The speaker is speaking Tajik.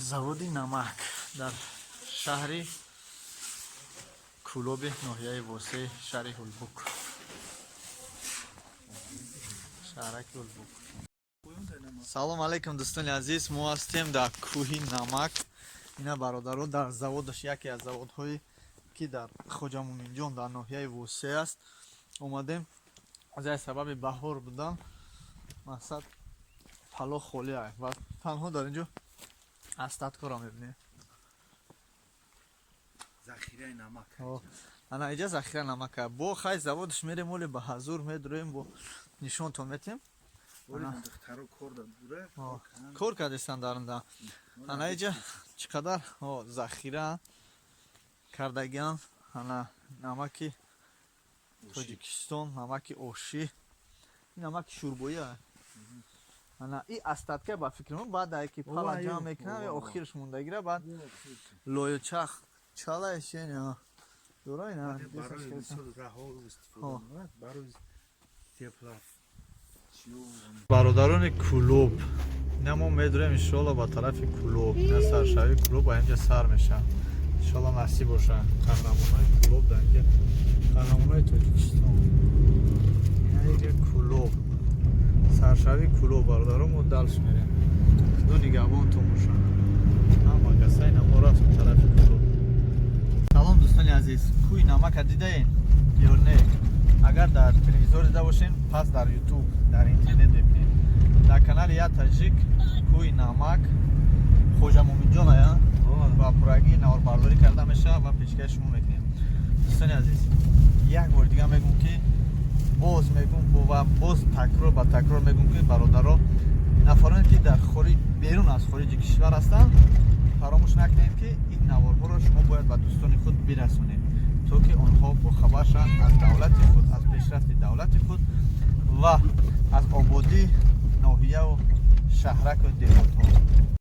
заводи намак дар шаҳри Кулоби ноҳияи восеи шаҳри Ҳулбук. Шаҳраки Ҳулбук. Салом алейкум дӯстони азиз, мо ҳастем дар кӯҳи намак. Ина бародаро дар заводаш, яке аз заводҳои ки дар Хоҷа Муъминҷон дар ноҳияи восе аст. Омадем азяи сабаби баҳор будан мақсад пало холӣ аст ва танҳо дар инҷо астаткора мебинем. Захираи намак. Ана иҷа захираи намак аст. Бо хай заводаш мерем оли ба ҳазур медуроем, бо нишонтон метем. Кор кардестан дар онда. Ана иҷа чӣ қадар захира кардагиан. Ана намаки Тоҷикистон, намаки ошӣ, намаки шӯрбоӣ аст. Ана и астатка ба фикри ман баъд ки пала ҷамъ мекунам охираш мондагира баъд лоючах чалай шеня дурай на барои мисол раҳо истифода мебарад барои тепла. бародарони Кулоб, ина мо медурем иншоалло ба тарафи Кулоб, ина саршавии Кулоб ба инҷа сар меша. Иншоалло насиб боша қаҳрамонои Кулоб дар инҷа, қаҳрамонои Тоҷикистон. Ина инҷа Кулоб, саршавии Кулоб бародаро мо далш мерем. Худо нигоҳбонтон боша. Ҳама гасай намо рафт тарафи Кулоб. Салом дӯстони азиз, кӯҳи намака дидаен ё не? Агар дар телевизор дида бошен, пас дар YouTube, дар интернет бибинед. Дар канали Я Таҷик кӯҳи намак Хоҷа Муъминҷон ая ва пуррагии наворбардорӣ карда мешавад ва пешкаши шумо мекунем. Дӯстони азиз, як бори дига мегӯм ки боз мегӯм ва боз такрор ба такрор мегӯм ки бародаро нафароне ки дар берун аз хориҷи кишвар ҳастанд, фаромӯш накунем ки ин наворҳоро шумо бояд ба дӯстони худ бирасонед, то ки онҳо бохабар шаванд аз давлати худ, аз пешрафти давлати худ ва аз ободии ноҳияву шаҳраку деҳотҳо.